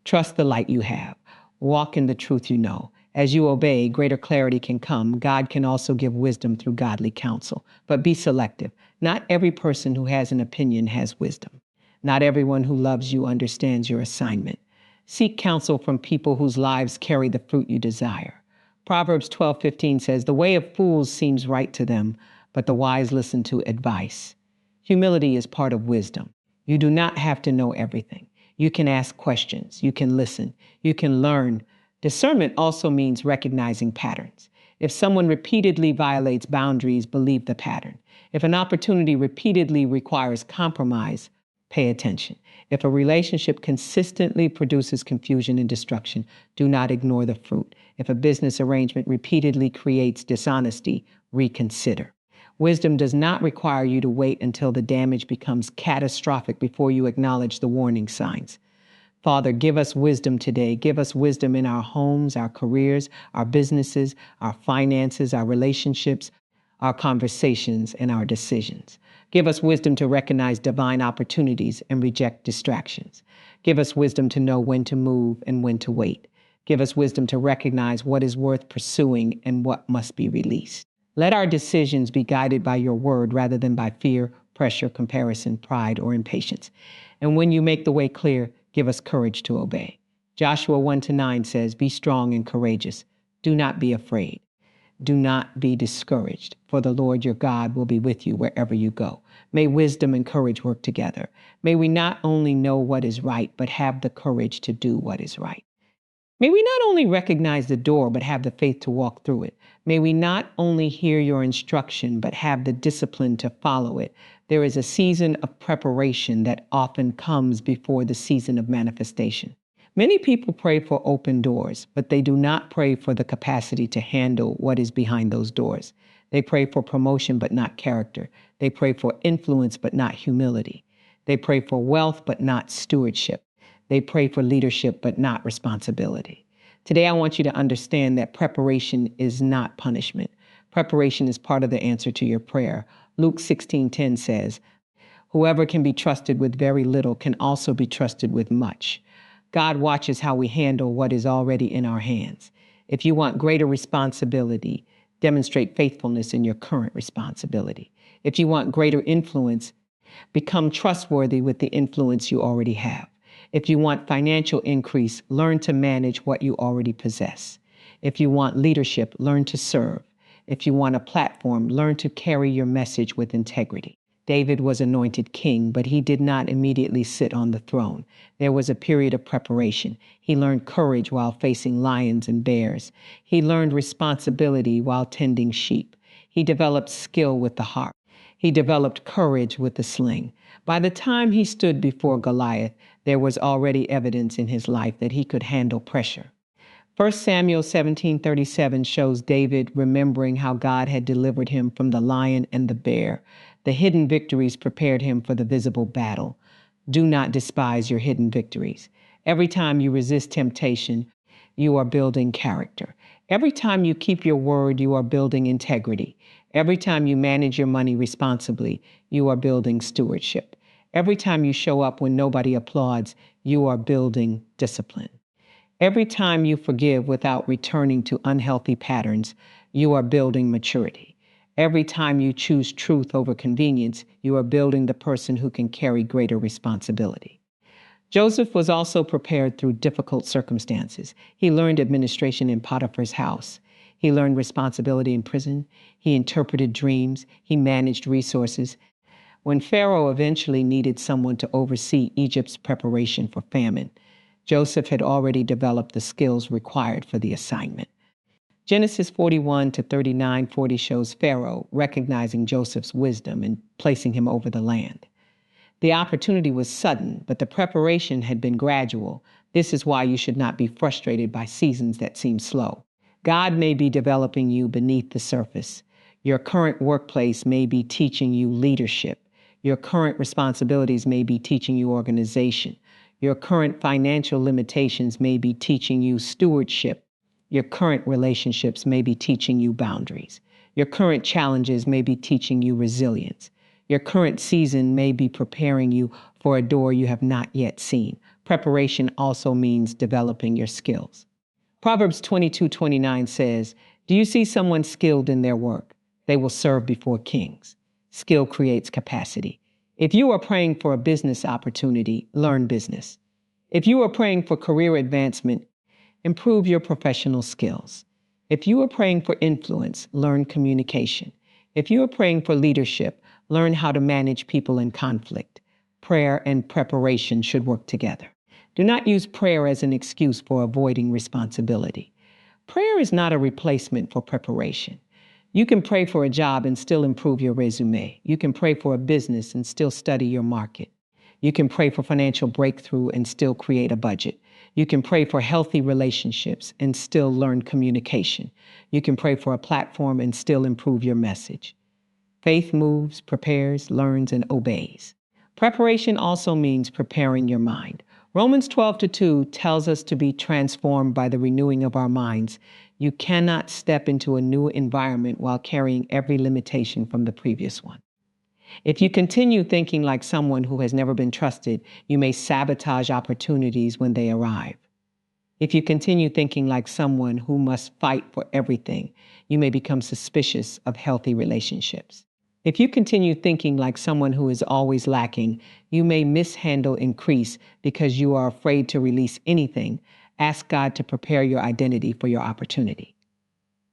Speaker 1: Trust the light you have. Walk in the truth you know. As you obey, greater clarity can come. God can also give wisdom through godly counsel, but be selective. Not every person who has an opinion has wisdom. Not everyone who loves you understands your assignment. Seek counsel from people whose lives carry the fruit you desire. Proverbs 12:15 says, "The way of fools seems right to them, but the wise listen to advice." Humility is part of wisdom. You do not have to know everything. You can ask questions. You can listen. You can learn. Discernment also means recognizing patterns. If someone repeatedly violates boundaries, believe the pattern. If an opportunity repeatedly requires compromise, pay attention. If a relationship consistently produces confusion and destruction, do not ignore the fruit. If a business arrangement repeatedly creates dishonesty, reconsider. Wisdom does not require you to wait until the damage becomes catastrophic before you acknowledge the warning signs. Father, give us wisdom today. Give us wisdom in our homes, our careers, our businesses, our finances, our relationships, our conversations, and our decisions. Give us wisdom to recognize divine opportunities and reject distractions. Give us wisdom to know when to move and when to wait. Give us wisdom to recognize what is worth pursuing and what must be released. Let our decisions be guided by your word rather than by fear, pressure, comparison, pride, or impatience. And when you make the way clear, give us courage to obey. Joshua 1-9 says, "Be strong and courageous. Do not be afraid. Do not be discouraged, for the Lord your God will be with you wherever you go." May wisdom and courage work together. May we not only know what is right, but have the courage to do what is right. May we not only recognize the door, but have the faith to walk through it. May we not only hear your instruction, but have the discipline to follow it. There is a season of preparation that often comes before the season of manifestation. Many people pray for open doors, but they do not pray for the capacity to handle what is behind those doors. They pray for promotion, but not character. They pray for influence, but not humility. They pray for wealth, but not stewardship. They pray for leadership, but not responsibility. Today, I want you to understand that preparation is not punishment. Preparation is part of the answer to your prayer. Luke 16:10 says, "Whoever can be trusted with very little can also be trusted with much." God watches how we handle what is already in our hands. If you want greater responsibility, demonstrate faithfulness in your current responsibility. If you want greater influence, become trustworthy with the influence you already have. If you want financial increase, learn to manage what you already possess. If you want leadership, learn to serve. If you want a platform, learn to carry your message with integrity. David was anointed king, but he did not immediately sit on the throne. There was a period of preparation. He learned courage while facing lions and bears. He learned responsibility while tending sheep. He developed skill with the harp. He developed courage with the sling. By the time he stood before Goliath, there was already evidence in his life that he could handle pressure. 1 Samuel 17:37 shows David remembering how God had delivered him from the lion and the bear. The hidden victories prepared him for the visible battle. Do not despise your hidden victories. Every time you resist temptation, you are building character. Every time you keep your word, you are building integrity. Every time you manage your money responsibly, you are building stewardship. Every time you show up when nobody applauds, you are building discipline. Every time you forgive without returning to unhealthy patterns, you are building maturity. Every time you choose truth over convenience, you are building the person who can carry greater responsibility. Joseph was also prepared through difficult circumstances. He learned administration in Potiphar's house. He learned responsibility in prison. He interpreted dreams. He managed resources. When Pharaoh eventually needed someone to oversee Egypt's preparation for famine, Joseph had already developed the skills required for the assignment. Genesis 41-39:40 shows Pharaoh recognizing Joseph's wisdom and placing him over the land. The opportunity was sudden, but the preparation had been gradual. This is why you should not be frustrated by seasons that seem slow. God may be developing you beneath the surface. Your current workplace may be teaching you leadership. Your current responsibilities may be teaching you organization. Your current financial limitations may be teaching you stewardship. Your current relationships may be teaching you boundaries. Your current challenges may be teaching you resilience. Your current season may be preparing you for a door you have not yet seen. Preparation also means developing your skills. Proverbs 22:29 says, "Do you see someone skilled in their work? They will serve before kings." Skill creates capacity. If you are praying for a business opportunity, learn business. If you are praying for career advancement, improve your professional skills. If you are praying for influence, learn communication. If you are praying for leadership, learn how to manage people in conflict. Prayer and preparation should work together. Do not use prayer as an excuse for avoiding responsibility. Prayer is not a replacement for preparation. You can pray for a job and still improve your resume. You can pray for a business and still study your market. You can pray for financial breakthrough and still create a budget. You can pray for healthy relationships and still learn communication. You can pray for a platform and still improve your message. Faith moves, prepares, learns, and obeys. Preparation also means preparing your mind. Romans 12:2 tells us to be transformed by the renewing of our minds. You cannot step into a new environment while carrying every limitation from the previous one. If you continue thinking like someone who has never been trusted, you may sabotage opportunities when they arrive. If you continue thinking like someone who must fight for everything, you may become suspicious of healthy relationships. If you continue thinking like someone who is always lacking, you may mishandle increase because you are afraid to release anything. Ask God to prepare your identity for your opportunity.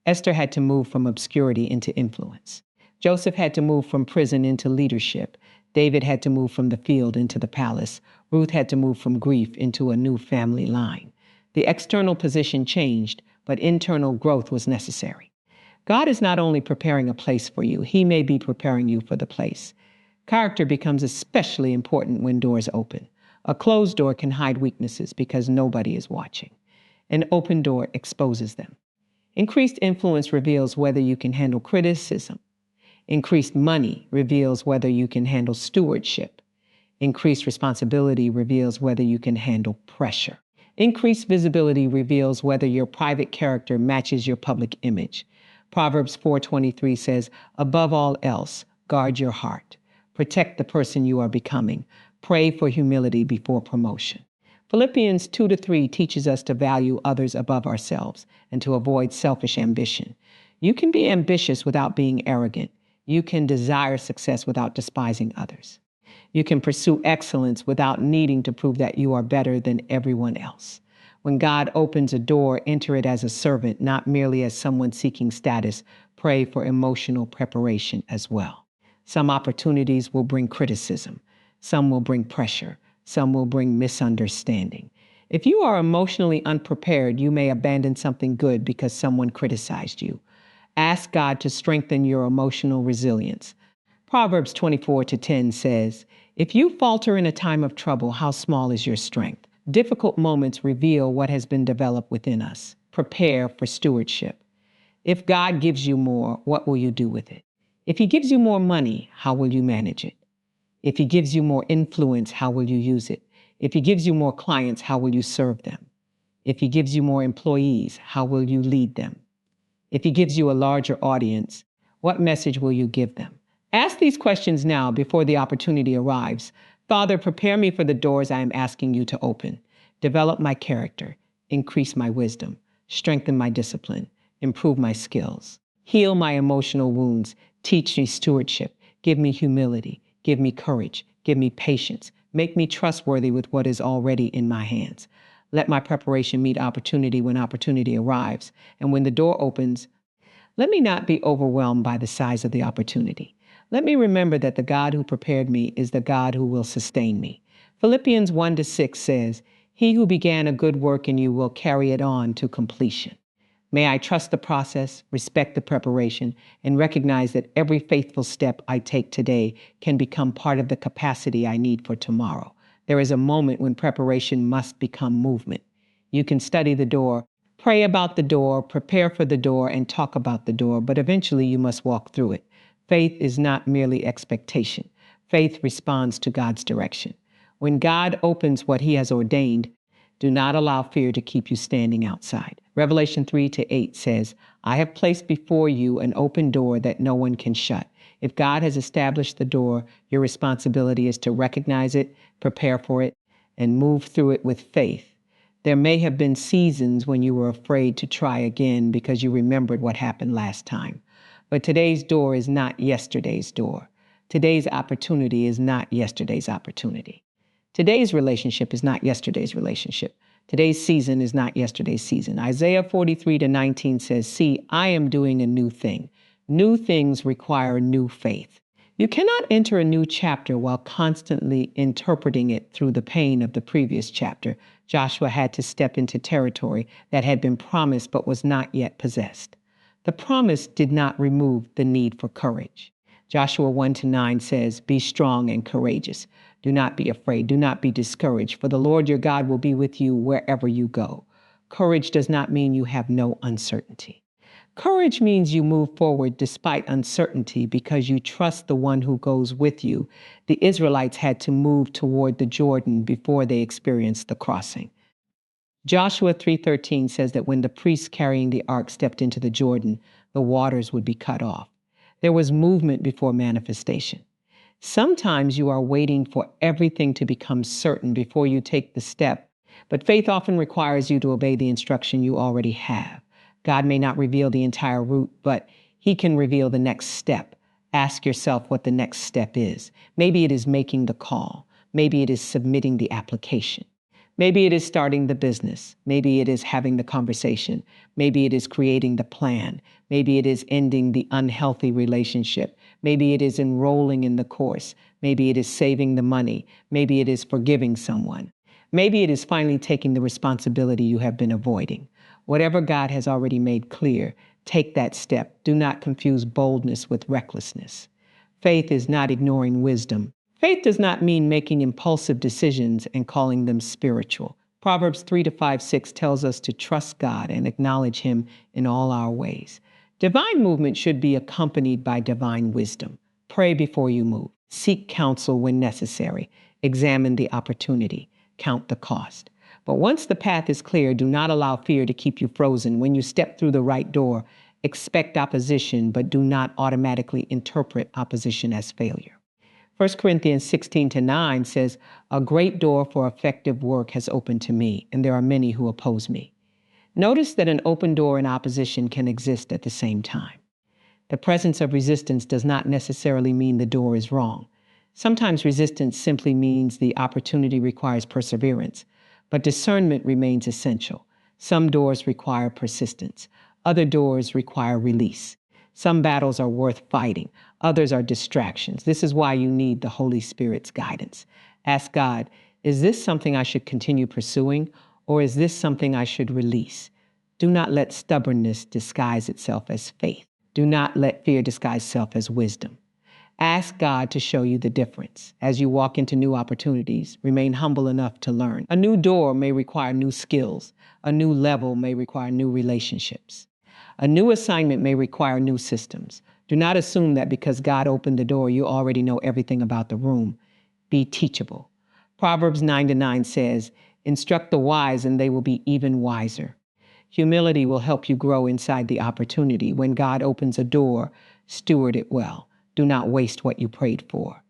Speaker 1: Esther had to move from obscurity into influence. Joseph had to move from prison into leadership. David had to move from the field into the palace. Ruth had to move from grief into a new family line. The external position changed, but internal growth was necessary. God is not only preparing a place for you, He may be preparing you for the place. Character becomes especially important when doors open. A closed door can hide weaknesses because nobody is watching. An open door exposes them. Increased influence reveals whether you can handle criticism. Increased money reveals whether you can handle stewardship. Increased responsibility reveals whether you can handle pressure. Increased visibility reveals whether your private character matches your public image. Proverbs 4:23 says, "Above all else, guard your heart. Protect the person you are becoming. Pray for humility before promotion." Philippians 2-3 teaches us to value others above ourselves and to avoid selfish ambition. You can be ambitious without being arrogant. You can desire success without despising others. You can pursue excellence without needing to prove that you are better than everyone else. When God opens a door, enter it as a servant, not merely as someone seeking status. Pray for emotional preparation as well. Some opportunities will bring criticism. Some will bring pressure. Some will bring misunderstanding. If you are emotionally unprepared, you may abandon something good because someone criticized you. Ask God to strengthen your emotional resilience. Proverbs 24:10 says, "If you falter in a time of trouble, how small is your strength?" Difficult moments reveal what has been developed within us. Prepare for stewardship. If God gives you more, what will you do with it? If He gives you more money, how will you manage it? If He gives you more influence, how will you use it? If He gives you more clients, how will you serve them? If He gives you more employees, how will you lead them? If He gives you a larger audience, what message will you give them? Ask these questions now before the opportunity arrives. Father, prepare me for the doors I am asking you to open. Develop my character, increase my wisdom, strengthen my discipline, improve my skills. Heal my emotional wounds, teach me stewardship, give me humility, give me courage, give me patience, make me trustworthy with what is already in my hands. Let my preparation meet opportunity when opportunity arrives. And when the door opens, let me not be overwhelmed by the size of the opportunity. Let me remember that the God who prepared me is the God who will sustain me. Philippians 1-6 says, "He who began a good work in you will carry it on to completion." May I trust the process, respect the preparation, and recognize that every faithful step I take today can become part of the capacity I need for tomorrow. There is a moment when preparation must become movement. You can study the door, pray about the door, prepare for the door, and talk about the door, but eventually you must walk through it. Faith is not merely expectation. Faith responds to God's direction. When God opens what He has ordained, do not allow fear to keep you standing outside. Revelation 3-8 says, "I have placed before you an open door that no one can shut." If God has established the door, your responsibility is to recognize it, prepare for it, and move through it with faith. There may have been seasons when you were afraid to try again because you remembered what happened last time. But today's door is not yesterday's door. Today's opportunity is not yesterday's opportunity. Today's relationship is not yesterday's relationship. Today's season is not yesterday's season. Isaiah 43-19 says, "See, I am doing a new thing. New things require new faith." You cannot enter a new chapter while constantly interpreting it through the pain of the previous chapter. Joshua had to step into territory that had been promised but was not yet possessed. The promise did not remove the need for courage. Joshua 1-9 says, "Be strong and courageous. Do not be afraid. Do not be discouraged, for the Lord your God will be with you wherever you go." Courage does not mean you have no uncertainty. Courage means you move forward despite uncertainty because you trust the one who goes with you. The Israelites had to move toward the Jordan before they experienced the crossing. Joshua 3:13 says that when the priests carrying the ark stepped into the Jordan, the waters would be cut off. There was movement before manifestation. Sometimes you are waiting for everything to become certain before you take the step, but faith often requires you to obey the instruction you already have. God may not reveal the entire route, but He can reveal the next step. Ask yourself what the next step is. Maybe it is making the call. Maybe it is submitting the application. Maybe it is starting the business. Maybe it is having the conversation. Maybe it is creating the plan. Maybe it is ending the unhealthy relationship. Maybe it is enrolling in the course. Maybe it is saving the money. Maybe it is forgiving someone. Maybe it is finally taking the responsibility you have been avoiding. Whatever God has already made clear, take that step. Do not confuse boldness with recklessness. Faith is not ignoring wisdom. Faith does not mean making impulsive decisions and calling them spiritual. Proverbs 3-5-6 tells us to trust God and acknowledge Him in all our ways. Divine movement should be accompanied by divine wisdom. Pray before you move. Seek counsel when necessary. Examine the opportunity. Count the cost. But once the path is clear, do not allow fear to keep you frozen. When you step through the right door, expect opposition, but do not automatically interpret opposition as failure. 1 Corinthians 16-9 says, "A great door for effective work has opened to me, and there are many who oppose me." Notice that an open door and opposition can exist at the same time. The presence of resistance does not necessarily mean the door is wrong. Sometimes resistance simply means the opportunity requires perseverance, but discernment remains essential. Some doors require persistence. Other doors require release. Some battles are worth fighting. Others are distractions. This is why you need the Holy Spirit's guidance. Ask God, is this something I should continue pursuing, or is this something I should release? Do not let stubbornness disguise itself as faith. Do not let fear disguise itself as wisdom. Ask God to show you the difference. As you walk into new opportunities, remain humble enough to learn. A new door may require new skills. A new level may require new relationships. A new assignment may require new systems. Do not assume that because God opened the door, you already know everything about the room. Be teachable. Proverbs 9-9 says, "Instruct the wise and they will be even wiser." Humility will help you grow inside the opportunity. When God opens a door, steward it well. Do not waste what you prayed for.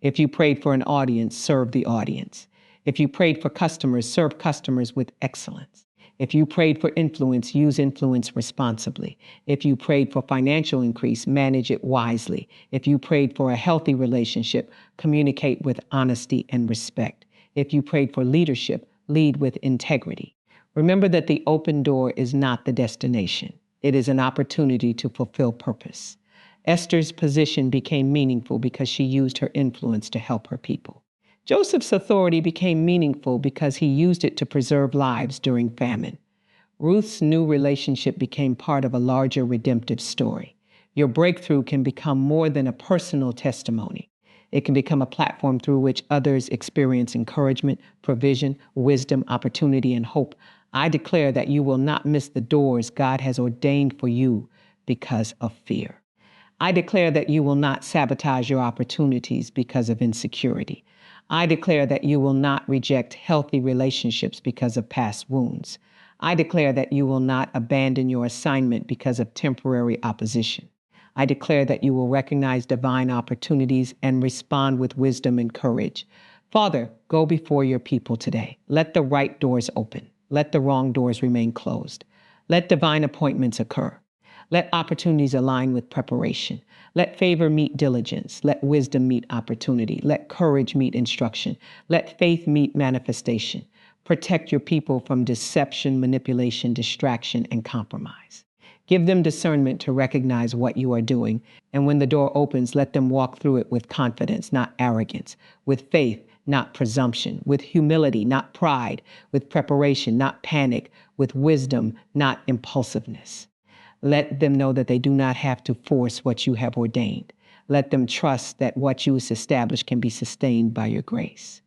Speaker 1: If you prayed for an audience, serve the audience. If you prayed for customers, serve customers with excellence. If you prayed for influence, use influence responsibly. If you prayed for financial increase, manage it wisely. If you prayed for a healthy relationship, communicate with honesty and respect. If you prayed for leadership, lead with integrity. Remember that the open door is not the destination. It is an opportunity to fulfill purpose. Esther's position became meaningful because she used her influence to help her people. Joseph's authority became meaningful because he used it to preserve lives during famine. Ruth's new relationship became part of a larger redemptive story. Your breakthrough can become more than a personal testimony. It can become a platform through which others experience encouragement, provision, wisdom, opportunity, and hope. I declare that you will not miss the doors God has ordained for you because of fear. I declare that you will not sabotage your opportunities because of insecurity. I declare that you will not reject healthy relationships because of past wounds. I declare that you will not abandon your assignment because of temporary opposition. I declare that you will recognize divine opportunities and respond with wisdom and courage. Father, go before your people today. Let the right doors open. Let the wrong doors remain closed. Let divine appointments occur. Let opportunities align with preparation. Let favor meet diligence. Let wisdom meet opportunity. Let courage meet instruction. Let faith meet manifestation. Protect your people from deception, manipulation, distraction, and compromise. Give them discernment to recognize what you are doing. And when the door opens, let them walk through it with confidence, not arrogance, with faith, not presumption, with humility, not pride, with preparation, not panic, with wisdom, not impulsiveness. Let them know that they do not have to force what you have ordained. Let them trust that what you establish can be sustained by your grace.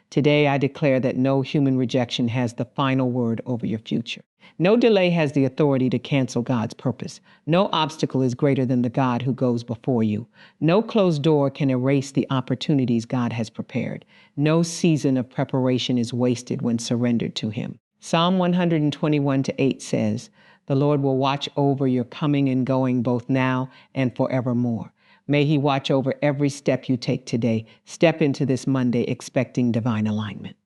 Speaker 1: Today, I declare that no human rejection has the final word over your future. No delay has the authority to cancel God's purpose. No obstacle is greater than the God who goes before you. No closed door can erase the opportunities God has prepared. No season of preparation is wasted when surrendered to Him. Psalm 121:8 says, "The Lord will watch over your coming and going both now and forevermore." May He watch over every step you take today. Step into this Monday expecting divine alignment.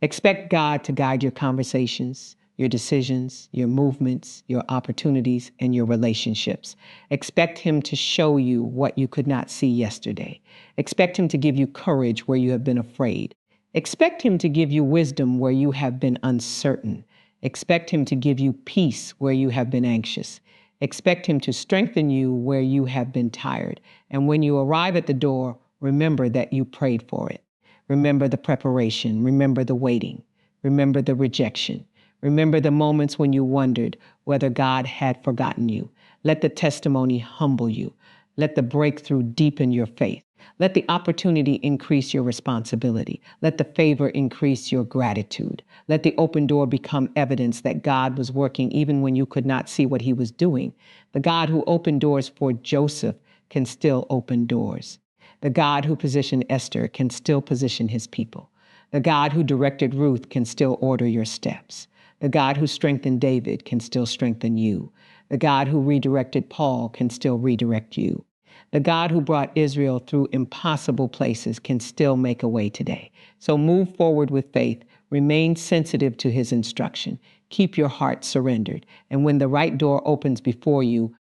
Speaker 1: Expect God to guide your conversations, your decisions, your movements, your opportunities, and your relationships. Expect Him to show you what you could not see yesterday. Expect Him to give you courage where you have been afraid. Expect Him to give you wisdom where you have been uncertain. Expect Him to give you peace where you have been anxious. Expect Him to strengthen you where you have been tired. And when you arrive at the door, remember that you prayed for it. Remember the preparation. Remember the waiting. Remember the rejection. Remember the moments when you wondered whether God had forgotten you. Let the testimony humble you. Let the breakthrough deepen your faith. Let the opportunity increase your responsibility. Let the favor increase your gratitude. Let the open door become evidence that God was working even when you could not see what He was doing. The God who opened doors for Joseph can still open doors. The God who positioned Esther can still position His people. The God who directed Ruth can still order your steps. The God who strengthened David can still strengthen you. The God who redirected Paul can still redirect you. The God who brought Israel through impossible places can still make a way today. So move forward with faith. Remain sensitive to His instruction. Keep your heart surrendered. And when the right door opens before you,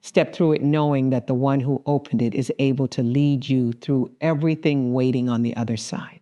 Speaker 1: step through it knowing that the one who opened it is able to lead you through everything waiting on the other side.